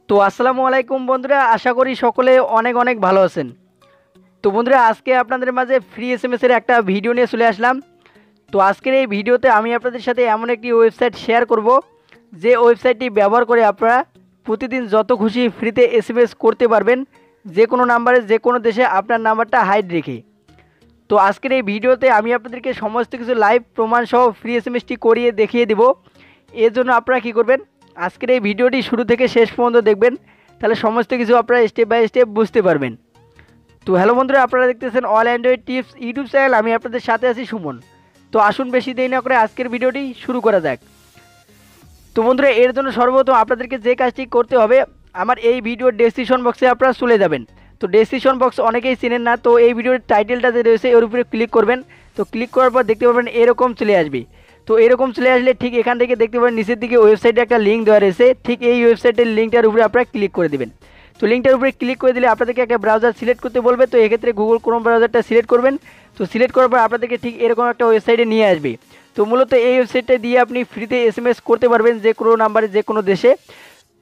তো আসসালামু আলাইকুম বন্ধুরা, আশা করি সকলে অনেক অনেক ভালো আছেন। তো বন্ধুরা, আজকে আপনাদের মাঝে ফ্রি এসএমএস এর একটা ভিডিও নিয়ে চলে আসলাম। তো আজকের এই ভিডিওতে আমি আপনাদের সাথে এমন একটি ওয়েবসাইট শেয়ার করব, যে ওয়েবসাইটটি ব্যবহার করে আপনারা প্রতিদিন যত খুশি ফ্রিতে এসএমএস করতে পারবেন, যে কোনো নাম্বারে যে কোনো দেশে আপনার নাম্বারটা হাইড রেখে। তো আজকের এই ভিডিওতে আমি আপনাদেরকে সমস্ত কিছু লাইভ প্রমাণ সহ ফ্রি এসএমএসটি করিয়ে দেখিয়ে দেব। এর জন্য আপনারা কী করবেন, আজকের এই ভিডিওটি শুরু থেকে শেষ পর্যন্ত দেখবেন, তাহলে সমস্ত কিছু আপনারা স্টেপ বাই স্টেপ বুঝতে পারবেন। তো হ্যালো বন্ধুরা, আপনারা দেখতেছেন all Android tips YouTube channel. আমি আপনাদের সাথে আছি সুমন। তো আসুন বেশি দেরি না করে আজকের ভিডিওটি শুরু করা যাক। তো বন্ধুরা, এর জন্য সর্বপ্রথম আপনাদেরকে যে কাজটি করতে হবে, আমার এই ভিডিওর ডেসক্রিপশন বক্সে আপনারা চলে যাবেন। তো ডেসক্রিপশন বক্স অনেকেই চেনেন না, তো এই ভিডিওর টাইটেলটা যে রয়েছে এর উপরে ক্লিক করবেন। তো ক্লিক করার পর দেখতে পাবেন এরকম চলে আসবে। তো এরকম চলে আসলে ঠিক এখান থেকে দেখতে পাবেন নিচের দিকে ওয়েবসাইটে একটা লিঙ্ক দেওয়া রয়েছে। ঠিক এই ওয়েবসাইটের লিঙ্কটার উপরে আপনারা ক্লিক করে দেবেন। তো লিঙ্কটার উপরে ক্লিক করে দিলে আপনাদেরকে একটা ব্রাউজার সিলেক্ট করতে বলবে। তো এক্ষেত্রে গুগল ক্রোম ব্রাউজারটা সিলেক্ট করবেন। তো সিলেক্ট করার পর আপনাদেরকে ঠিক এরকম একটা ওয়েবসাইটে নিয়ে আসবে। তো মূলত এই ওয়েবসাইটটা দিয়ে আপনি ফ্রিতে এসএমএস করতে পারবেন যে কোনো নাম্বারে যে কোনো দেশে।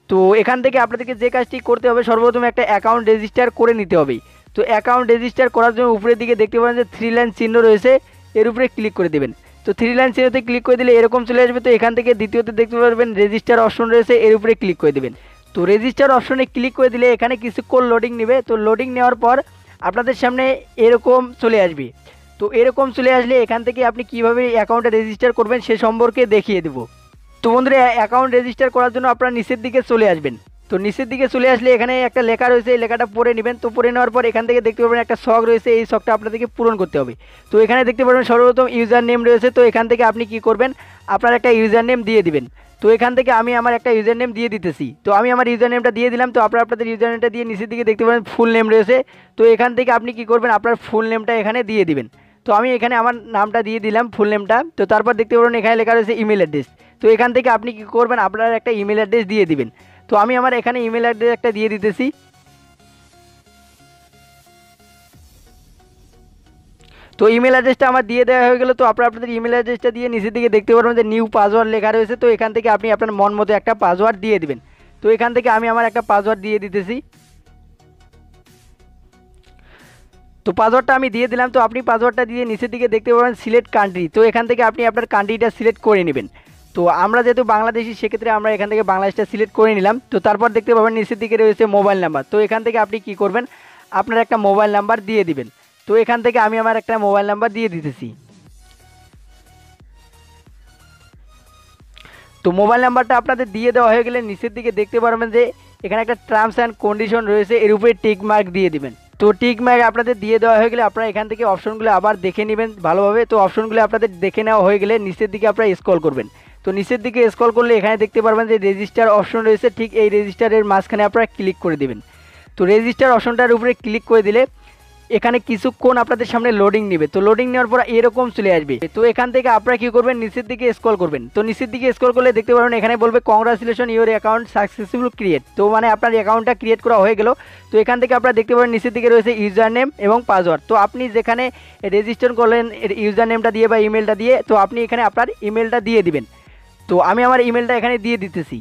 তো এখান থেকে আপনাদেরকে যে কাজটি করতে হবে, সর্বপ্রথম একটা অ্যাকাউন্ট রেজিস্টার করে নিতে হবে। তো অ্যাকাউন্ট রেজিস্টার করার জন্য উপরের দিকে দেখতে পাবেন যে 3 লাইন চিহ্ন রয়েছে, এর উপরে ক্লিক করে দেবেন। তো 3 লাইন চিহ্নতে ক্লিক করে দিলে এরকম চলে আসবে। তো এখান থেকে দ্বিতীয়তে দেখতে পারবেন রেজিস্টার অপশন রয়েছে, এর উপরে ক্লিক করে দেবেন। তো রেজিস্টার অপশনে ক্লিক করে দিলে এখানে কিছুক্ষণ লোডিং নেবে। তো লোডিং নেওয়ার পর আপনাদের সামনে এরকম চলে আসবে। তো এরকম চলে আসলে এখান থেকে আপনি কীভাবে অ্যাকাউন্টে রেজিস্টার করবেন সে সম্পর্কে দেখিয়ে দেবো। তো বন্ধুরা, অ্যাকাউন্ট রেজিস্টার করার জন্য আপনারা নিচের দিকে চলে আসবেন। তো নিচের দিকে চলে আসলে এখানে একটা লেখা রয়েছে, এই লেখাটা পড়ে নেবেন। তো পড়ে নেওয়ার পর এখান থেকে দেখতে পাবেন একটা শখ রয়েছে, এই শখটা আপনাদেরকে পূরণ করতে হবে। তো এখানে দেখতে পাবেন সর্বপ্রথম ইউজার নেম রয়েছে। তো এখান থেকে আপনি কি করবেন, আপনার একটা ইউজার নেম দিয়ে দিবেন। তো এখান থেকে আমি আমার একটা ইউজার নেম দিয়ে দিতেছি। তো আমি আমার ইউজার নেমটা দিয়ে দিলাম। তো আপনারা আপনাদের ইউজার নেমটা দিয়ে নিচের দিকে দেখতে পাবেন ফুল নেম রয়েছে। তো এখান থেকে আপনি কি করবেন, আপনার ফুল নেমটা এখানে দিয়ে দিবেন। তো আমি এখানে আমার নামটা দিয়ে দিলাম, ফুল নেমটা। তো তারপর দেখতে পাবেন এখানে লেখা রয়েছে ইমেল অ্যাড্রেস। তো এখান থেকে আপনি কি করবেন, আপনার একটা ইমেল অ্যাড্রেস দিয়ে দিবেন। তো আমি আমার এখানে ইমেল অ্যাড্রেস একটা দিয়ে দিতেছি। তো ইমেল অ্যাড্রেসটা আমার দিয়ে দেওয়া হয়ে গেল। তো আপনারা আপনাদের ইমেল অ্যাড্রেসটা দিয়ে নিচের দিকে দেখতে পারবেন যে নিউ পাসওয়ার্ড লেখা রয়েছে। তো এখান থেকে আপনি আপনার মন মতো একটা পাসওয়ার্ড দিয়ে দিবেন। তো এখান থেকে আমি আমার একটা পাসওয়ার্ড দিয়ে দিতেছি। তো পাসওয়ার্ডটা আমি দিয়ে দিলাম। তো আপনি পাসওয়ার্ডটা দিয়ে নিচের দিকে দেখতে পাবেন সিলেক্ট কান্ট্রি। তো এখান থেকে আপনি আপনার কান্ট্রিটা সিলেক্ট করে নেবেন। তো আমরা যেহেতু বাংলাদেশি, সেক্ষেত্রে আমরা এখান থেকে বাংলাদেশটা সিলেক্ট করে নিলাম। তো তারপর দেখতে পাবেন নিচের দিকে রয়েছে মোবাইল নাম্বার। তো এখান থেকে আপনি কি করবেন, আপনার একটা মোবাইল নাম্বার দিয়ে দিবেন। তো এখান থেকে আমি আমার একটা মোবাইল নাম্বার দিয়ে দিতেছি। তো মোবাইল নাম্বারটা আপনাদের দিয়ে দেওয়া হয়ে গেলে নিচের দিকে দেখতে পারবেন যে এখানে একটা টার্মস অ্যান্ড কন্ডিশন রয়েছে, এর উপরে টিক মার্ক দিয়ে দিবেন। তো টিক মার্ক আপনাদের দিয়ে দেওয়া হয়ে গেলে আপনারা এখান থেকে অপশনগুলো আবার দেখে নেবেন ভালোভাবে। তো অপশনগুলো আপনাদের দেখে নেওয়া হয়ে গেলে নিচের দিকে আপনারা স্ক্রল করবেন। তো নিচের দিকে স্ক্রল করলে এখানে দেখতে পারবেন যে রেজিস্টার অপশন রয়েছে, ঠিক এই রেজিস্টারের মাঝখানে আপনারা ক্লিক করে দেবেন। তো রেজিস্টার অপশনটার উপরে ক্লিক করে দিলে এখানে কিছুক্ষণ আপনাদের সামনে লোডিং নেবে। তো লোডিং নেওয়ার পর এরকম চলে আসবে। তো এখান থেকে আপনারা কী করবেন, নিচের দিকে স্ক্রল করবেন। তো নিচের দিকে স্ক্রল করলে দেখতে পারবেন এখানে বলবে congratulation your account successful create. তো মানে আপনার অ্যাকাউন্টটা ক্রিয়েট করা হয়ে গেল। তো এখান থেকে আপনারা দেখতে পাবেন নিচের দিকে রয়েছে ইউজার নেম এবং পাসওয়ার্ড। তো আপনি যেখানে রেজিস্টার করলেন ইউজার নেমটা দিয়ে বা ইমেলটা দিয়ে, তো আপনি এখানে আপনার ইমেলটা দিয়ে দিবেন। তো আমি আমার ইমেলটা এখানে দিয়ে দিতেছি।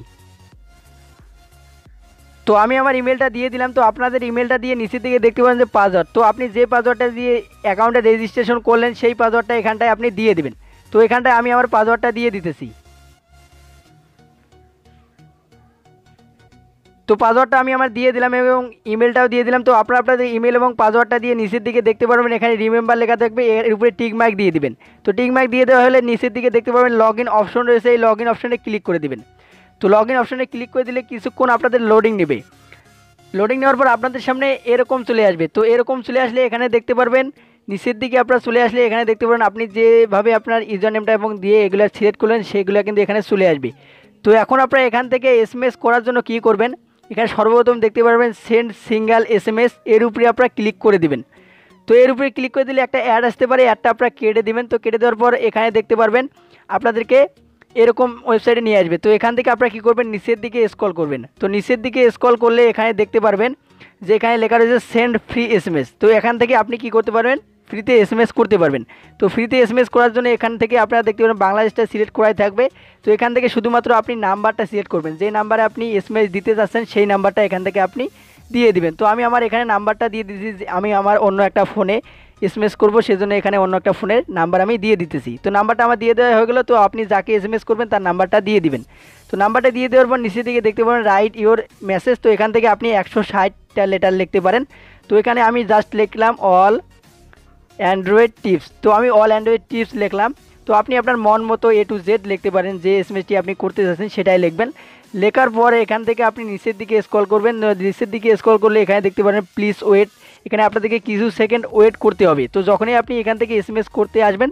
তো আমি আমার ইমেলটা দিয়ে দিলাম। তো আপনাদের ইমেলটা দিয়ে নিচের দিকে দেখতে পাবেন যে পাসওয়ার্ড। তো আপনি যে পাসওয়ার্ডটা দিয়ে অ্যাকাউন্টে রেজিস্ট্রেশন করলেন সেই পাসওয়ার্ডটা এখানটায় আপনি দিয়ে দিবেন। তো এখানটায় আমি আমার পাসওয়ার্ডটা দিয়ে দিতেছি। তো পাসওয়ার্ডটা আমি আমার দিয়ে দিলাম এবং ইমেলটাও দিয়ে দিলাম। তো আপনারা আপনাদের ইমেল এবং পাসওয়ার্ডটা দিয়ে নিচের দিকে দেখতে পারবেন এখানে রিমেম্বার লেখা থাকবে, এর উপরে টিক মার্ক দিয়ে দিবেন। তো টিক মার্ক দিয়ে দেওয়া হলে নিচের দিকে দেখতে পাবেন লগ ইন অপশন রয়েছে, এই লগ ইন অপশনে ক্লিক করে দিবেন। তো লগ ইন অপশনে ক্লিক করে দিলে কিছুক্ষণ আপনাদের লোডিং নেবে। লোডিং নেওয়ার পর আপনাদের সামনে এরকম চলে আসবে। তো এরকম চলে আসলে এখানে দেখতে পারবেন নিচের দিকে আপনারা চলে আসলে এখানে দেখতে পারবেন আপনি যেভাবে আপনার ইউজার নেমটা এবং দিয়ে এগুলো সিলেক্ট করলেন সেগুলো কিন্তু এখানে চলে আসবে। তো এখন আপনারা এখান থেকে এসএমএস করার জন্য কী করবেন, এখানে সর্বপ্রথম দেখতে পারবেন সেন্ড সিঙ্গেল এসএমএস, এর উপরে আপনারা ক্লিক করে দিবেন। তো এর উপরে ক্লিক করে দিলে একটা অ্যাড আসতে পারে, অ্যাডটা আপনারা কেটে দিবেন। তো কেটে দেওয়ার পর এখানে দেখতে পারবেন আপনাদেরকে এরকম ওয়েবসাইটে নিয়ে আসবে। তো এখান থেকে আপনারা কী করবেন, নিচের দিকে স্ক্রল করবেন। তো নিচের দিকে স্ক্রল করলে এখানে দেখতে পারবেন যে এখানে লেখা রয়েছে সেন্ড ফ্রি এসএমএস। তো এখান থেকে আপনি কি করতে পারবেন, ফ্রিতে SMS করতে পারবেন। তো ফ্রিতে SMS করার জন্য এখান থেকে আপনারা দেখতে পারেন বাংলাদেশটা সিলেক্ট করাই থাকবে। তো এখান থেকে শুধুমাত্র আপনি নাম্বারটা সিলেক্ট করবেন, যে নাম্বারে আপনি SMS দিতে চাচ্ছেন সেই নাম্বারটা এখান থেকে আপনি দিয়ে দিবেন। তো আমি আমার এখানে নাম্বারটা দিয়ে দিয়েছি, আমি আমার অন্য একটা ফোনে SMS করবো, সেজন্য এখানে অন্য একটা ফোনের নাম্বার আমি দিয়ে দিতেছি। তো নাম্বারটা আমার দিয়ে দেওয়া হয়ে গেলো। তো আপনি যাকে SMS করবেন তার নাম্বারটা দিয়ে দিবেন। তো নাম্বারটা দিয়ে দেওয়ার পর নিচে দিকে দেখতে পারেন রাইট ইওর মেসেজ। তো এখান থেকে আপনি 160টা লেটার লিখতে পারেন। তো এখানে আমি জাস্ট লিখলাম অল অ্যান্ড্রয়েড টিপস। তো আমি অল অ্যান্ড্রয়েড টিপস লিখলাম। তো আপনি আপনার মন মতো A to Z লিখতে পারেন, যে SMSটি আপনি করতে চাচ্ছেন সেটাই লিখবেন। লেখার পরে এখান থেকে আপনি নিচের দিকে স্ক্রল করবেন। নিচের দিকে স্ক্রল করলে এখানে দেখতে পারেন প্লিজ ওয়েট। এখানে আপনাদেরকে কিছু সেকেন্ড ওয়েট করতে হবে। তো যখনই আপনি এখান থেকে SMS করতে আসবেন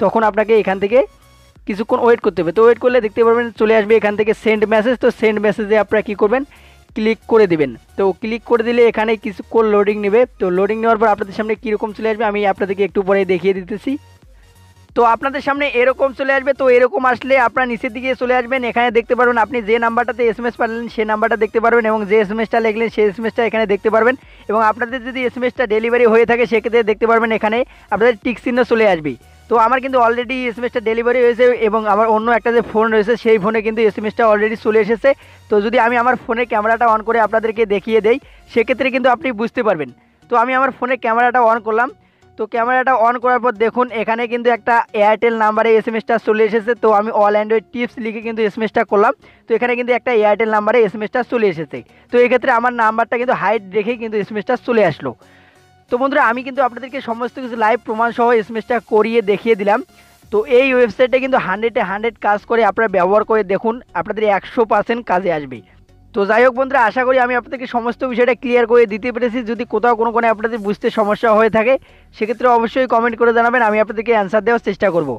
তখন আপনাকে এখান থেকে কিছুক্ষণ ওয়েট করতে হবে। তো ওয়েট করলে দেখতে পারবেন চলে আসবে এখান থেকে সেন্ড মেসেজ। তো সেন্ড মেসেজে আপনারা কী করবেন, ক্লিক করে দেবেন। তো ক্লিক করে দিলে এখানে কিছুক্ষণ লোডিং নেবে। তো লোডিং নেওয়ার পর আপনাদের সামনে কীরকম চলে আসবে আমি আপনাদেরকে একটু পরে দেখিয়ে দিতেছি। তো আপনাদের সামনে এরকম চলে আসবে। তো এরকম আসলে আপনারা নিচের দিকে চলে আসবেন। এখানে দেখতে পারবেন আপনি যে নাম্বারটাতে SMS পাঠালেন সেই নাম্বারটা দেখতে পারবেন, এবং যে SMSটা লিখলেন সেই SMSটা এখানে দেখতে পারবেন। এবং আপনাদের যদি SMSটা ডেলিভারি হয়ে থাকে সেক্ষেত্রে দেখতে পারবেন এখানে আপনাদের টিক চিহ্ন চলে আসবে। তো আমার কিন্তু অলরেডি SMSটা ডেলিভারি হয়েছে, এবং আমার অন্য একটা যে ফোন রয়েছে সেই ফোনে কিন্তু SMSটা অলরেডি চলে এসেছে। তো যদি আমি আমার ফোনের ক্যামেরাটা অন করে আপনাদেরকে দেখিয়ে দেই সেক্ষেত্রে কিন্তু আপনি বুঝতে পারবেন। তো আমি আমার ফোনের ক্যামেরাটা অন করলাম। তো ক্যামেরাটা অন করার পর দেখুন এখানে কিন্তু একটা এয়ারটেল নাম্বারে SMSটা চলে এসেছে। তো আমি অল অ্যান্ড্রয়েড টিপস লিখে কিন্তু SMSটা করলাম। তো এখানে কিন্তু একটা এয়ারটেল নাম্বারে SMSটা চলে এসেছে। তো এক্ষেত্রে আমার নাম্বারটা কিন্তু হাইড রেখেই কিন্তু SMSটা চলে আসলো। তো বন্ধুরা আমি কিন্তু আপনাদেরকে সমস্ত কিছু লাইভ প্রমাণ সহ SMSটা করিয়ে দেখিয়ে দিলাম। তো এই ওয়েবসাইটটা কিন্তু 100-এ 100 কাজ করে, আপনারা ব্যবহার করে দেখুন, আপনাদের 100% কাজে আসবে। তো যাই হোক বন্ধুরা, আশা করি আমি আপনাদেরকে সমস্ত বিষয়টা ক্লিয়ার করে দিতে পেরেছি। যদি কোথাও কোনো আপনাদের বুঝতে সমস্যা হয়ে থাকে সেক্ষেত্রে অবশ্যই কমেন্ট করে জানাবেন, আমি আপনাদেরকে অ্যান্সার দেওয়ার চেষ্টা করব।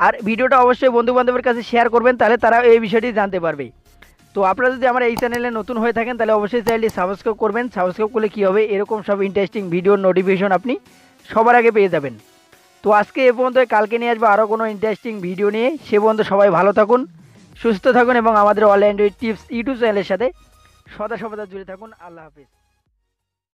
আর ভিডিওটা অবশ্যই বন্ধুবান্ধবের কাছে শেয়ার করবেন, তাহলে তারা এই বিষয়টি জানতে পারবে। তো আপনারা যদি আমার এই চ্যানেলে নতুন হয়ে থাকেন তাহলে অবশ্যই চ্যানেলটি সাবস্ক্রাইব করবেন। সাবস্ক্রাইব করলে কী হবে, এরকম সব ইন্টারেস্টিং ভিডিওর নোটিফিকেশন আপনি সবার আগে পেয়ে যাবেন। তো আজকে এ পর্যন্ত, কালকে নিয়ে আসবো আরও কোনো ইন্টারেস্টিং ভিডিও নিয়ে। সে পর্যন্ত সবাই ভালো থাকুন, সুস্থ থাকুন, এবং আমাদের অল অ্যান্ড্রয়েড টিপস ইউটিউব চ্যানেলের সাথে সদা সর্বদা জুড়ে থাকুন। আল্লাহ হাফিজ।